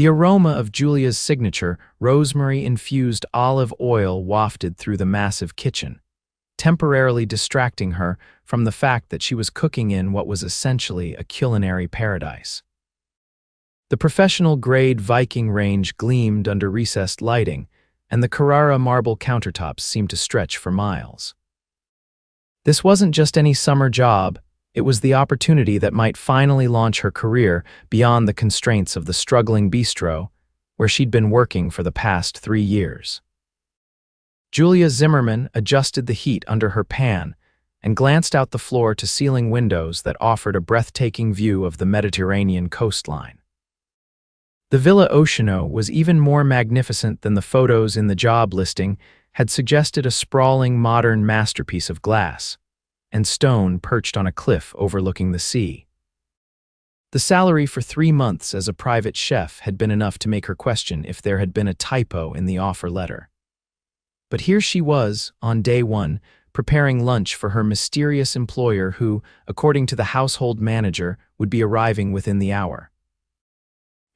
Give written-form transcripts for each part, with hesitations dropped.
The aroma of Julia's signature, rosemary-infused olive oil wafted through the massive kitchen, temporarily distracting her from the fact that she was cooking in what was essentially a culinary paradise. The professional-grade Viking range gleamed under recessed lighting, and the Carrara marble countertops seemed to stretch for miles. This wasn't just any summer job, it was the opportunity that might finally launch her career beyond the constraints of the struggling bistro where she'd been working for the past 3 years. Julia Zimmerman adjusted the heat under her pan and glanced out the floor-to-ceiling windows that offered a breathtaking view of the Mediterranean coastline. The Villa Oceano was even more magnificent than the photos in the job listing had suggested, a sprawling modern masterpiece of glass and stone perched on a cliff overlooking the sea. The salary for 3 months as a private chef had been enough to make her question if there had been a typo in the offer letter. But here she was, on day 1, preparing lunch for her mysterious employer who, according to the household manager, would be arriving within the hour.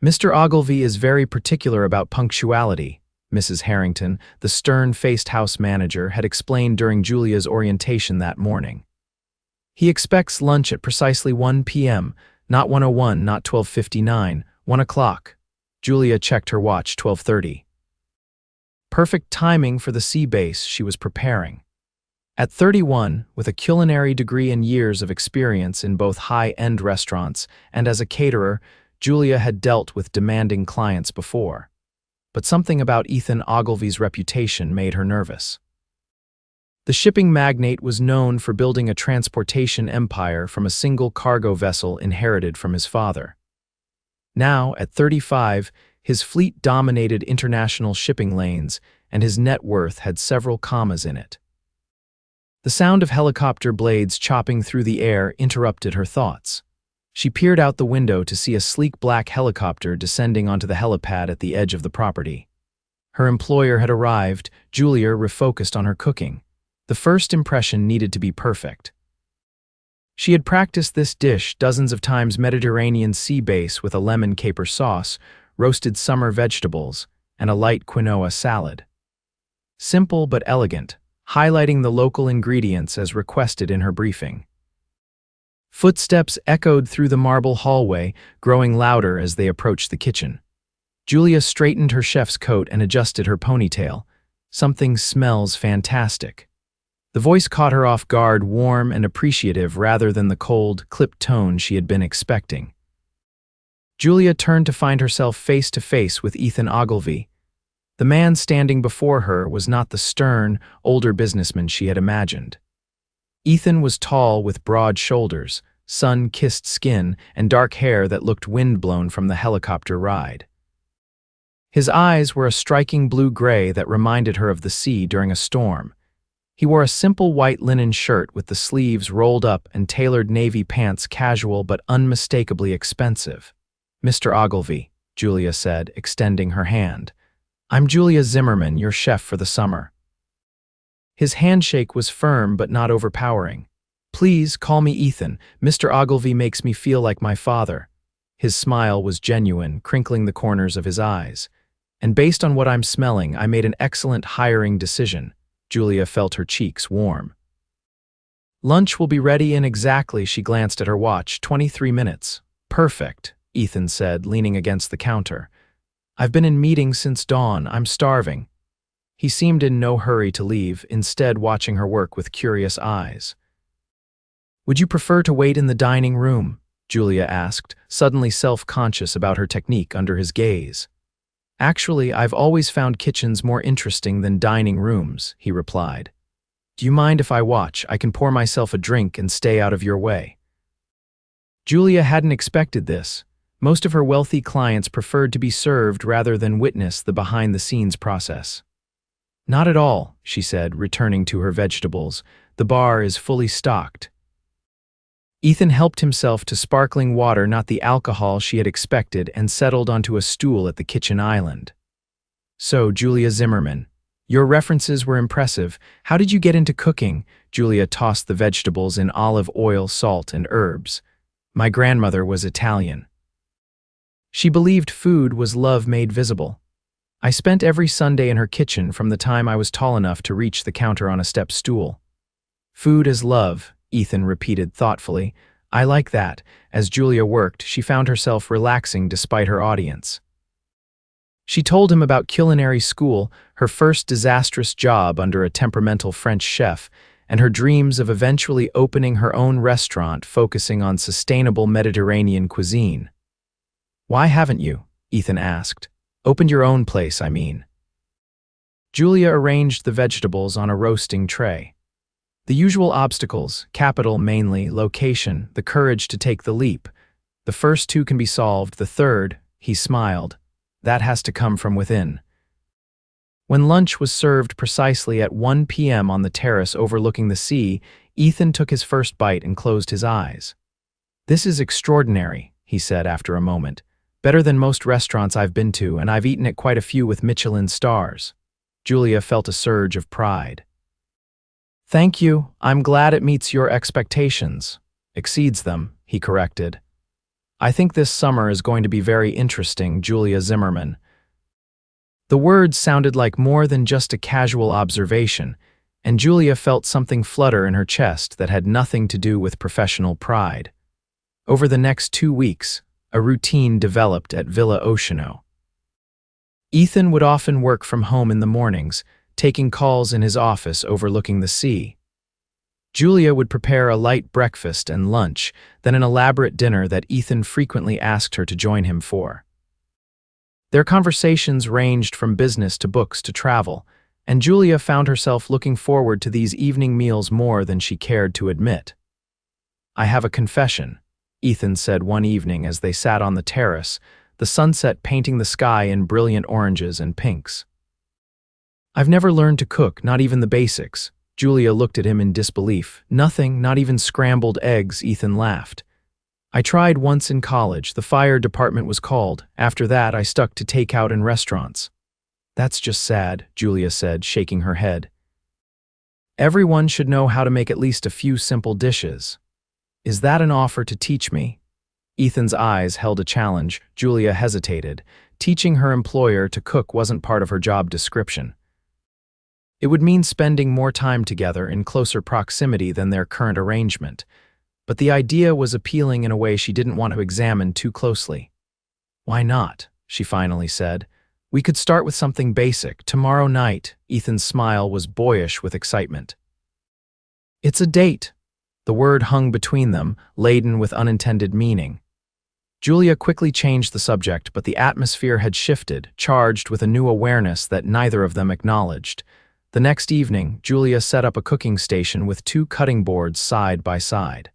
"Mr. Ogilvy is very particular about punctuality," Mrs. Harrington, the stern-faced house manager, had explained during Julia's orientation that morning. "He expects lunch at precisely 1 p.m., not 1:01, not 12:59, 1 o'clock. Julia checked her watch, 12:30. Perfect timing for the sea base she was preparing. At 31, with a culinary degree and years of experience in both high-end restaurants and as a caterer, Julia had dealt with demanding clients before. But something about Ethan Ogilvy's reputation made her nervous. The shipping magnate was known for building a transportation empire from a single cargo vessel inherited from his father. Now, at 35, his fleet dominated international shipping lanes, and his net worth had several commas in it. The sound of helicopter blades chopping through the air interrupted her thoughts. She peered out the window to see a sleek black helicopter descending onto the helipad at the edge of the property. Her employer had arrived. Julia refocused on her cooking. The first impression needed to be perfect. She had practiced this dish dozens of times: Mediterranean sea base with a lemon caper sauce, roasted summer vegetables, and a light quinoa salad. Simple but elegant, highlighting the local ingredients as requested in her briefing. Footsteps echoed through the marble hallway, growing louder as they approached the kitchen. Julia straightened her chef's coat and adjusted her ponytail. "Something smells fantastic." The voice caught her off guard, warm and appreciative rather than the cold, clipped tone she had been expecting. Julia turned to find herself face to face with Ethan Ogilvy. The man standing before her was not the stern, older businessman she had imagined. Ethan was tall with broad shoulders, sun-kissed skin, and dark hair that looked windblown from the helicopter ride. His eyes were a striking blue-gray that reminded her of the sea during a storm. He wore a simple white linen shirt with the sleeves rolled up and tailored navy pants, casual but unmistakably expensive. "Mr. Ogilvy," Julia said, extending her hand. "I'm Julia Zimmerman, your chef for the summer." His handshake was firm but not overpowering. "Please call me Ethan. Mr. Ogilvy makes me feel like my father." His smile was genuine, crinkling the corners of his eyes. "And based on what I'm smelling, I made an excellent hiring decision." Julia felt her cheeks warm. "Lunch will be ready in exactly," she glanced at her watch, 23 minutes. "Perfect," Ethan said, leaning against the counter. "I've been in meetings since dawn. I'm starving." He seemed in no hurry to leave, instead watching her work with curious eyes. "Would you prefer to wait in the dining room?" Julia asked, suddenly self-conscious about her technique under his gaze. "Actually, I've always found kitchens more interesting than dining rooms," he replied. "Do you mind if I watch? I can pour myself a drink and stay out of your way." Julia hadn't expected this. Most of her wealthy clients preferred to be served rather than witness the behind-the-scenes process. "Not at all," she said, returning to her vegetables. "The bar is fully stocked." Ethan helped himself to sparkling water, not the alcohol she had expected, and settled onto a stool at the kitchen island. "So, Julia Zimmerman, your references were impressive. How did you get into cooking?" Julia tossed the vegetables in olive oil, salt, and herbs. "My grandmother was Italian." She believed food was love made visible. I spent every Sunday in her kitchen from the time I was tall enough to reach the counter on a step stool. Food is love, Ethan repeated thoughtfully. I like that. As Julia worked, she found herself relaxing despite her audience. She told him about culinary school, her first disastrous job under a temperamental French chef, and her dreams of eventually opening her own restaurant focusing on sustainable Mediterranean cuisine. Why haven't you? Ethan asked. Opened your own place, I mean. Julia arranged the vegetables on a roasting tray. The usual obstacles, capital mainly, location, the courage to take the leap. The first two can be solved, the third, he smiled, that has to come from within. When lunch was served precisely at 1 p.m. on the terrace overlooking the sea, Ethan took his first bite and closed his eyes. This is extraordinary, he said after a moment. Better than most restaurants I've been to, and I've eaten at quite a few with Michelin stars. Julia felt a surge of pride. Thank you, I'm glad it meets your expectations. Exceeds them, he corrected. I think this summer is going to be very interesting, Julia Zimmerman. The words sounded like more than just a casual observation, and Julia felt something flutter in her chest that had nothing to do with professional pride. Over the next 2 weeks, a routine developed at Villa Oceano. Ethan would often work from home in the mornings, taking calls in his office overlooking the sea. Julia would prepare a light breakfast and lunch, then an elaborate dinner that Ethan frequently asked her to join him for. Their conversations ranged from business to books to travel, and Julia found herself looking forward to these evening meals more than she cared to admit. I have a confession, Ethan said one evening as they sat on the terrace, the sunset painting the sky in brilliant oranges and pinks. I've never learned to cook, not even the basics. Julia looked at him in disbelief. Nothing, not even scrambled eggs, Ethan laughed. I tried once in college. The fire department was called. After that, I stuck to takeout and restaurants. That's just sad, Julia said, shaking her head. Everyone should know how to make at least a few simple dishes. Is that an offer to teach me? Ethan's eyes held a challenge. Julia hesitated. Teaching her employer to cook wasn't part of her job description. It would mean spending more time together in closer proximity than their current arrangement. But the idea was appealing in a way she didn't want to examine too closely. Why not? She finally said. We could start with something basic. Tomorrow night, Ethan's smile was boyish with excitement. It's a date. The word hung between them, laden with unintended meaning. Julia quickly changed the subject, but the atmosphere had shifted, charged with a new awareness that neither of them acknowledged. The next evening, Julia set up a cooking station with 2 cutting boards side by side.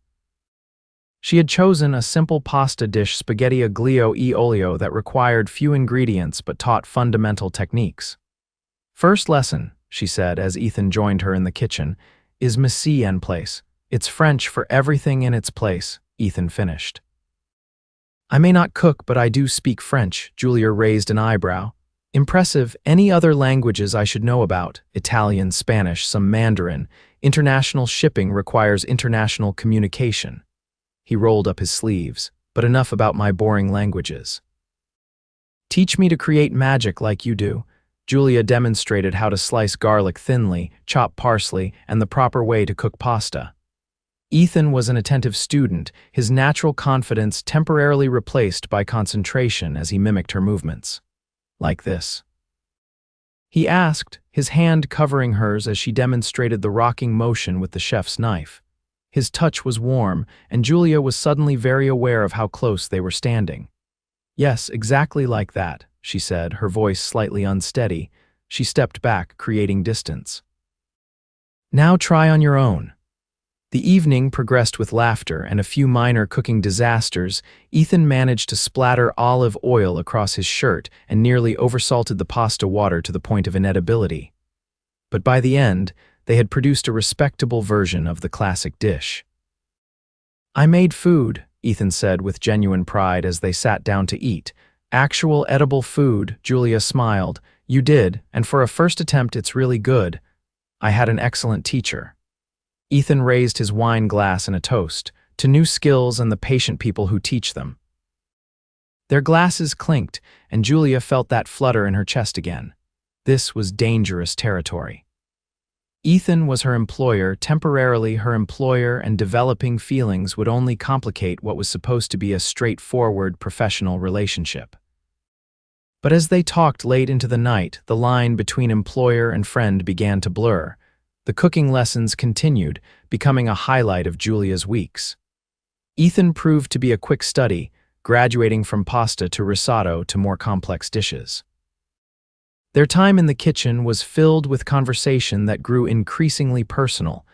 She had chosen a simple pasta dish, spaghetti aglio e olio, that required few ingredients but taught fundamental techniques. First lesson, she said as Ethan joined her in the kitchen, is mise en place. It's French for everything in its place, Ethan finished. I may not cook, but I do speak French, Julia raised an eyebrow. Impressive. Any other languages I should know about? Italian, Spanish, some Mandarin. International shipping requires international communication. He rolled up his sleeves. But enough about my boring languages. Teach me to create magic like you do. Julia demonstrated how to slice garlic thinly, chop parsley, and the proper way to cook pasta. Ethan was an attentive student, his natural confidence temporarily replaced by concentration as he mimicked her movements. Like this. He asked, his hand covering hers as she demonstrated the rocking motion with the chef's knife. His touch was warm, and Julia was suddenly very aware of how close they were standing. Yes, exactly like that, she said, her voice slightly unsteady. She stepped back, creating distance. Now try on your own. The evening progressed with laughter and a few minor cooking disasters. Ethan managed to splatter olive oil across his shirt and nearly oversalted the pasta water to the point of inedibility. But by the end, they had produced a respectable version of the classic dish. I made food, Ethan said with genuine pride as they sat down to eat. Actual edible food, Julia smiled. You did, and for a first attempt it's really good. I had an excellent teacher. Ethan raised his wine glass in a toast, to new skills and the patient people who teach them. Their glasses clinked, and Julia felt that flutter in her chest again. This was dangerous territory. Ethan was her employer, temporarily her employer, and developing feelings would only complicate what was supposed to be a straightforward professional relationship. But as they talked late into the night, the line between employer and friend began to blur. The cooking lessons continued, becoming a highlight of Julia's weeks. Ethan proved to be a quick study, graduating from pasta to risotto to more complex dishes. Their time in the kitchen was filled with conversation that grew increasingly personal.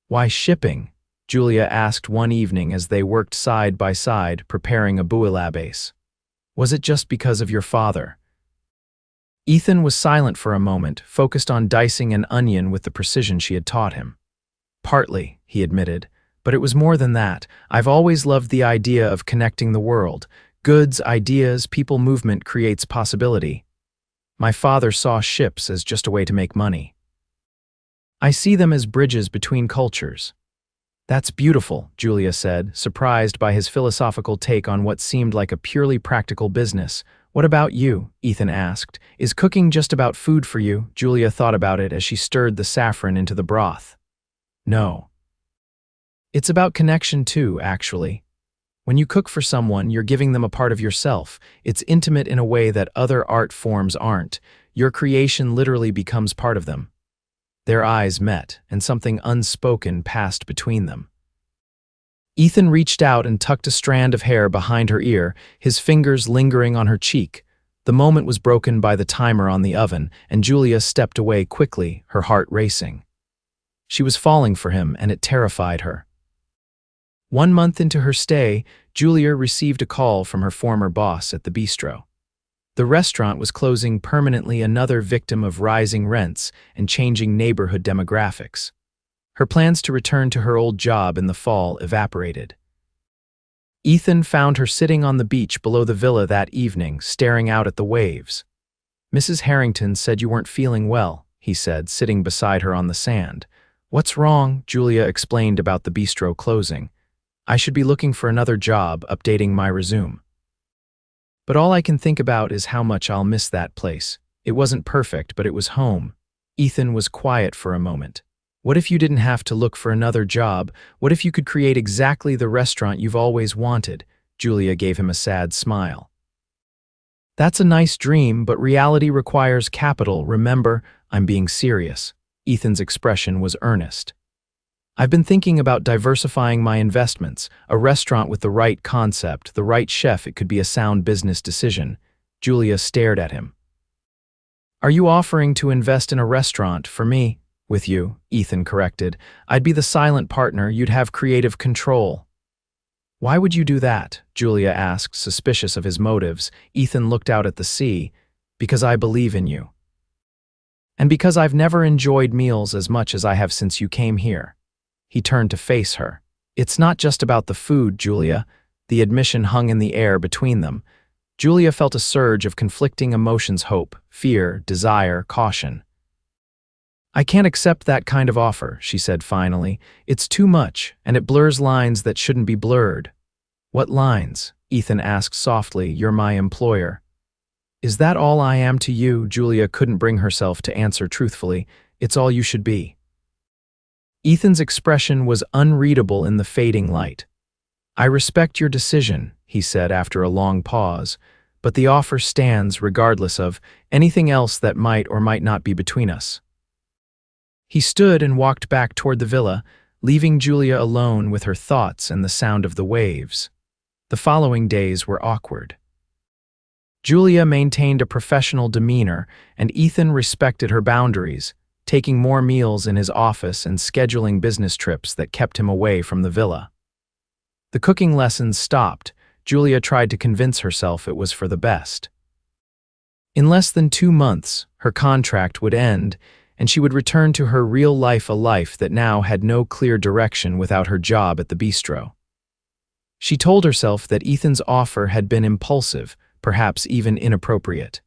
"Why shipping?" Julia asked one evening as they worked side by side preparing a bouillabaisse. "Was it just because of your father?" Ethan was silent for a moment, focused on dicing an onion with the precision she had taught him. "Partly," he admitted, "but it was more than that. I've always loved the idea of connecting the world. Goods, ideas, people movement creates possibility. My father saw ships as just a way to make money. I see them as bridges between cultures." "That's beautiful," Julia said, surprised by his philosophical take on what seemed like a purely practical business. "What about you?" Ethan asked. "Is cooking just about food for you?" Julia thought about it as she stirred the saffron into the broth. "No. It's about connection too, actually. When you cook for someone, you're giving them a part of yourself. It's intimate in a way that other art forms aren't. Your creation literally becomes part of them." Their eyes met, and something unspoken passed between them. Ethan reached out and tucked a strand of hair behind her ear, his fingers lingering on her cheek. The moment was broken by the timer on the oven, and Julia stepped away quickly, her heart racing. She was falling for him, and it terrified her. 1 month into her stay, Julia received a call from her former boss at the bistro. The restaurant was closing permanently, another victim of rising rents and changing neighborhood demographics. Her plans to return to her old job in the fall evaporated. Ethan found her sitting on the beach below the villa that evening, staring out at the waves. "Mrs. Harrington said you weren't feeling well," he said, sitting beside her on the sand. "What's wrong?" Julia explained about the bistro closing. "I should be looking for another job, updating my resume. But all I can think about is how much I'll miss that place. It wasn't perfect, but it was home." Ethan was quiet for a moment. "What if you didn't have to look for another job? What if you could create exactly the restaurant you've always wanted?" Julia gave him a sad smile. "That's a nice dream, but reality requires capital. Remember, I'm being serious." Ethan's expression was earnest. "I've been thinking about diversifying my investments. A restaurant with the right concept, the right chef, it could be a sound business decision." Julia stared at him. "Are you offering to invest in a restaurant for me?" "With you," Ethan corrected. "I'd be the silent partner, you'd have creative control." "Why would you do that?" Julia asked, suspicious of his motives. Ethan looked out at the sea. "Because I believe in you. And because I've never enjoyed meals as much as I have since you came here." He turned to face her. "It's not just about the food, Julia." The admission hung in the air between them. Julia felt a surge of conflicting emotions: hope, fear, desire, caution. "I can't accept that kind of offer," she said finally. "It's too much, and it blurs lines that shouldn't be blurred." "What lines?" Ethan asked softly. "You're my employer." "Is that all I am to you?" Julia couldn't bring herself to answer truthfully. "It's all you should be." Ethan's expression was unreadable in the fading light. "I respect your decision," he said after a long pause, "but the offer stands regardless of anything else that might or might not be between us." He stood and walked back toward the villa, leaving Julia alone with her thoughts and the sound of the waves. The following days were awkward. Julia maintained a professional demeanor, and Ethan respected her boundaries, taking more meals in his office and scheduling business trips that kept him away from the villa. The cooking lessons stopped. Julia tried to convince herself it was for the best. In less than 2 months, her contract would end, and she would return to her real life, a life that now had no clear direction without her job at the bistro. She told herself that Ethan's offer had been impulsive, perhaps even inappropriate.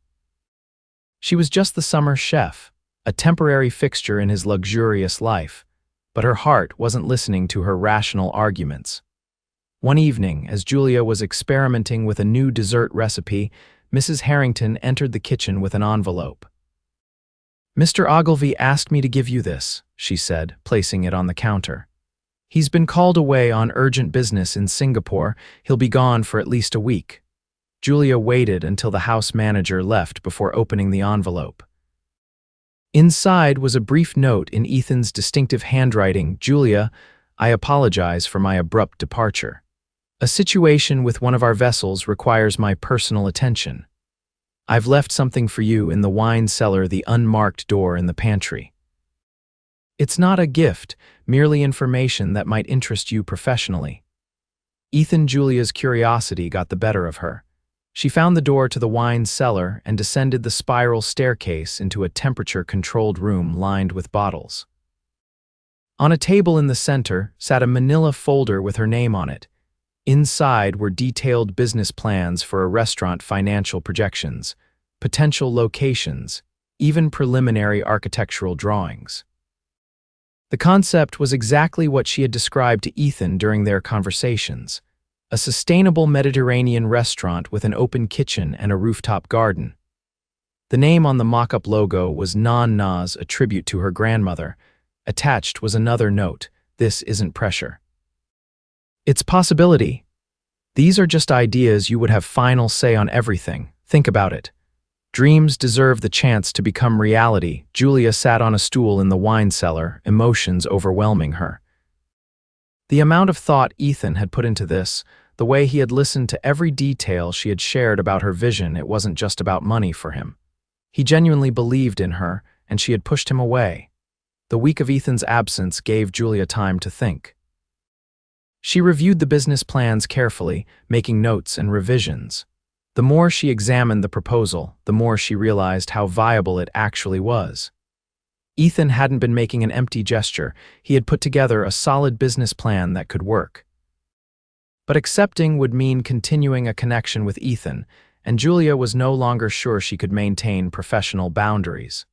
She was just the summer chef, a temporary fixture in his luxurious life, but her heart wasn't listening to her rational arguments. One evening, as Julia was experimenting with a new dessert recipe, Mrs. Harrington entered the kitchen with an envelope. "Mr. Ogilvy asked me to give you this," she said, placing it on the counter. "He's been called away on urgent business in Singapore. He'll be gone for at least a week." Julia waited until the house manager left before opening the envelope. Inside was a brief note in Ethan's distinctive handwriting. "Julia, I apologize for my abrupt departure. A situation with one of our vessels requires my personal attention. I've left something for you in the wine cellar, the unmarked door in the pantry. It's not a gift, merely information that might interest you professionally." Julia's curiosity got the better of her. She found the door to the wine cellar and descended the spiral staircase into a temperature-controlled room lined with bottles. On a table in the center sat a manila folder with her name on it. Inside were detailed business plans for a restaurant, financial projections, potential locations, even preliminary architectural drawings. The concept was exactly what she had described to Ethan during their conversations: a sustainable Mediterranean restaurant with an open kitchen and a rooftop garden. The name on the mock-up logo was Non-Nas, a tribute to her grandmother. Attached was another note: "This isn't pressure. It's possibility. These are just ideas. You would have final say on everything. Think about it. Dreams deserve the chance to become reality." Julia sat on a stool in the wine cellar, emotions overwhelming her. The amount of thought Ethan had put into this, the way he had listened to every detail she had shared about her vision, it wasn't just about money for him. He genuinely believed in her, and she had pushed him away. The week of Ethan's absence gave Julia time to think. She reviewed the business plans carefully, making notes and revisions. The more she examined the proposal, the more she realized how viable it actually was. Ethan hadn't been making an empty gesture. He had put together a solid business plan that could work. But accepting would mean continuing a connection with Ethan, and Julia was no longer sure she could maintain professional boundaries.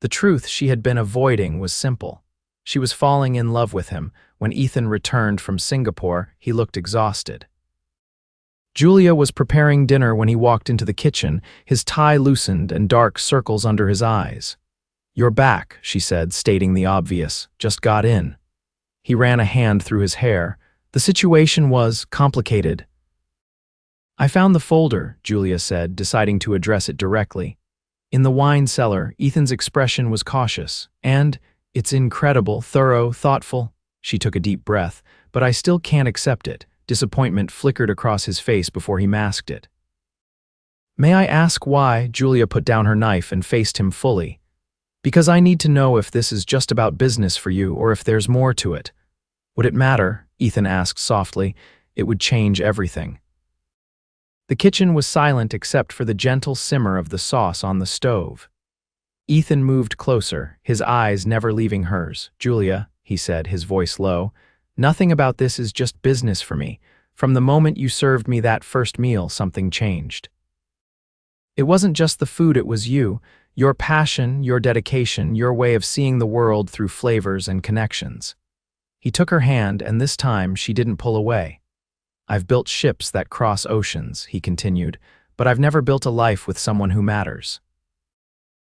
The truth she had been avoiding was simple. She was falling in love with him. When Ethan returned from Singapore, he looked exhausted. Julia was preparing dinner when he walked into the kitchen, his tie loosened and dark circles under his eyes. "You're back," she said, stating the obvious. "Just got in." He ran a hand through his hair. The situation was complicated. "I found the folder," Julia said, deciding to address it directly. In the wine cellar, Ethan's expression was cautious. "And it's incredible, thorough, thoughtful." She took a deep breath. "But I still can't accept it." Disappointment flickered across his face before he masked it. "May I ask why?" Julia put down her knife and faced him fully. "Because I need to know if this is just about business for you or if there's more to it." "Would it matter?" Ethan asked softly. "It would change everything." The kitchen was silent except for the gentle simmer of the sauce on the stove. Ethan moved closer, his eyes never leaving hers. "Julia," he said, his voice low, "nothing about this is just business for me. From the moment you served me that first meal, something changed. It wasn't just the food, it was you, your passion, your dedication, your way of seeing the world through flavors and connections." He took her hand, and this time she didn't pull away. "I've built ships that cross oceans," he continued, "but I've never built a life with someone who matters.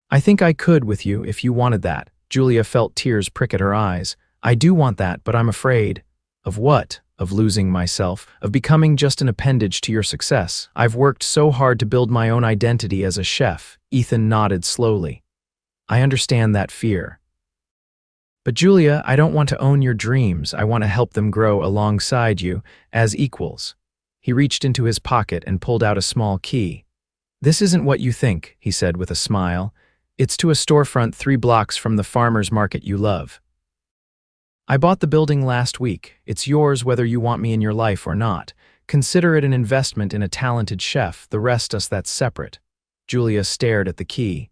I think I could with you if you wanted that." Julia felt tears prick at her eyes. "I do want that, but I'm afraid." "Of what?" "Of losing myself, of becoming just an appendage to your success. I've worked so hard to build my own identity as a chef." Ethan nodded slowly. "I understand that fear. But Julia, I don't want to own your dreams. I want to help them grow alongside you, as equals." He reached into his pocket and pulled out a small key. "This isn't what you think," he said with a smile. "It's to a storefront 3 blocks from the farmer's market you love. I bought the building last week. It's yours whether you want me in your life or not. Consider it an investment in a talented chef. The rest us that's separate." Julia stared at the key.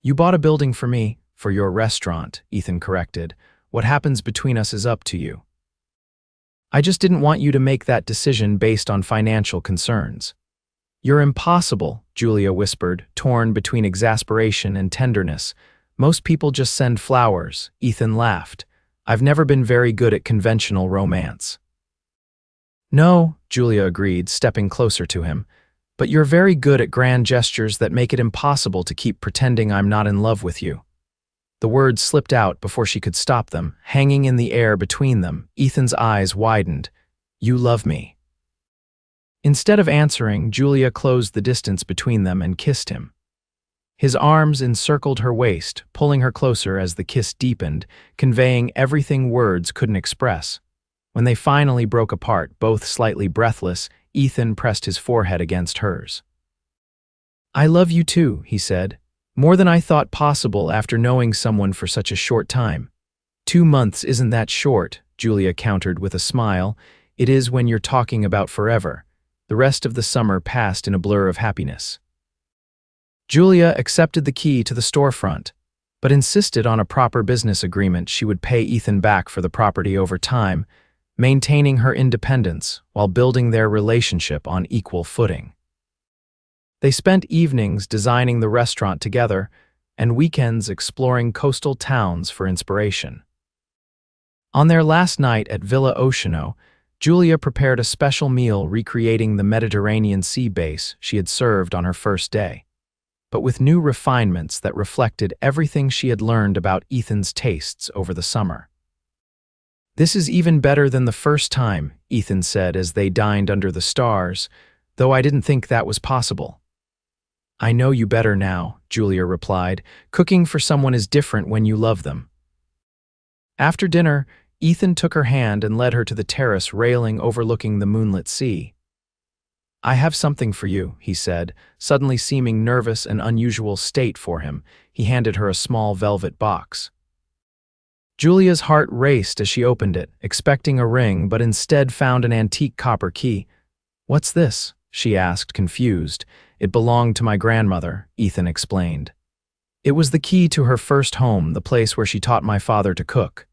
"You bought a building for me." "For your restaurant," Ethan corrected. "What happens between us is up to you. I just didn't want you to make that decision based on financial concerns." "You're impossible," Julia whispered, torn between exasperation and tenderness. "Most people just send flowers." Ethan laughed. "I've never been very good at conventional romance." No, Julia agreed, stepping closer to him. But you're very good at grand gestures that make it impossible to keep pretending I'm not in love with you. The words slipped out before she could stop them, hanging in the air between them. Ethan's eyes widened. You love me. Instead of answering, Julia closed the distance between them and kissed him. His arms encircled her waist, pulling her closer as the kiss deepened, conveying everything words couldn't express. When they finally broke apart, both slightly breathless, Ethan pressed his forehead against hers. I love you too, he said. More than I thought possible after knowing someone for such a short time. 2 months isn't that short, Julia countered with a smile. It is when you're talking about forever. The rest of the summer passed in a blur of happiness. Julia accepted the key to the storefront, but insisted on a proper business agreement. She would pay Ethan back for the property over time, maintaining her independence while building their relationship on equal footing. They spent evenings designing the restaurant together and weekends exploring coastal towns for inspiration. On their last night at Villa Oceano, Julia prepared a special meal recreating the Mediterranean sea base she had served on her first day, but with new refinements that reflected everything she had learned about Ethan's tastes over the summer. This is even better than the first time, Ethan said as they dined under the stars, though I didn't think that was possible. I know you better now, Julia replied. Cooking for someone is different when you love them. After dinner, Ethan took her hand and led her to the terrace railing overlooking the moonlit sea. I have something for you, he said, suddenly seeming nervous and unusual state for him. He handed her a small velvet box. Julia's heart raced as she opened it, expecting a ring, but instead found an antique copper key. What's this? She asked, confused. It belonged to my grandmother, Ethan explained. It was the key to her first home, the place where she taught my father to cook.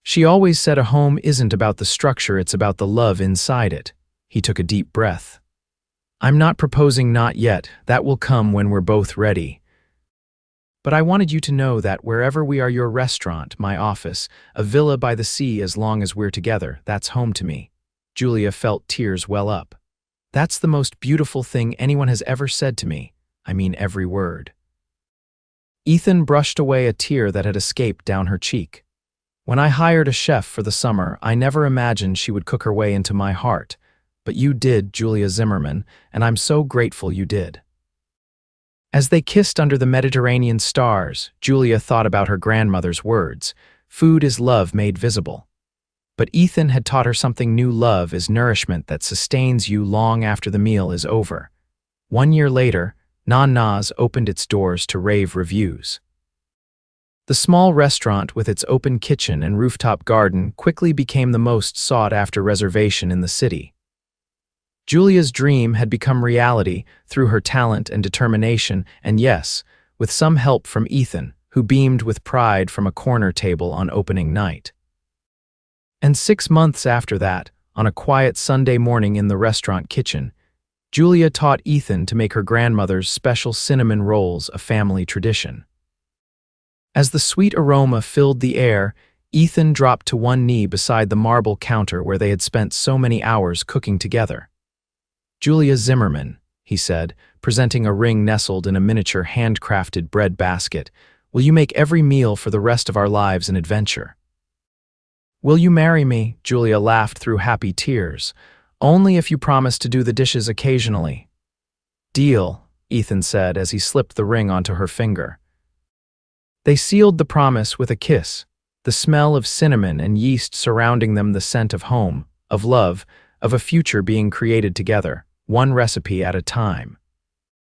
She always said a home isn't about the structure, it's about the love inside it. He took a deep breath. I'm not proposing not yet. That will come when we're both ready. But I wanted you to know that wherever we are, your restaurant, my office, a villa by the sea, as long as we're together, that's home to me. Julia felt tears well up. That's the most beautiful thing anyone has ever said to me. I mean every word. Ethan brushed away a tear that had escaped down her cheek. When I hired a chef for the summer, I never imagined she would cook her way into my heart. But you did, Julia Zimmerman, and I'm so grateful you did. As they kissed under the Mediterranean stars, Julia thought about her grandmother's words. Food is love made visible. But Ethan had taught her something new. Love is nourishment that sustains you long after the meal is over. 1 year later, Nana's opened its doors to rave reviews. The small restaurant with its open kitchen and rooftop garden quickly became the most sought-after reservation in the city. Julia's dream had become reality through her talent and determination, and yes, with some help from Ethan, who beamed with pride from a corner table on opening night. And 6 months after that, on a quiet Sunday morning in the restaurant kitchen, Julia taught Ethan to make her grandmother's special cinnamon rolls a family tradition. As the sweet aroma filled the air, Ethan dropped to one knee beside the marble counter where they had spent so many hours cooking together. Julia Zimmerman, he said, presenting a ring nestled in a miniature handcrafted bread basket, will you make every meal for the rest of our lives an adventure? Will you marry me? Julia laughed through happy tears. Only if you promise to do the dishes occasionally. Deal, Ethan said as he slipped the ring onto her finger. They sealed the promise with a kiss, the smell of cinnamon and yeast surrounding them, the scent of home, of love, of a future being created together, one recipe at a time.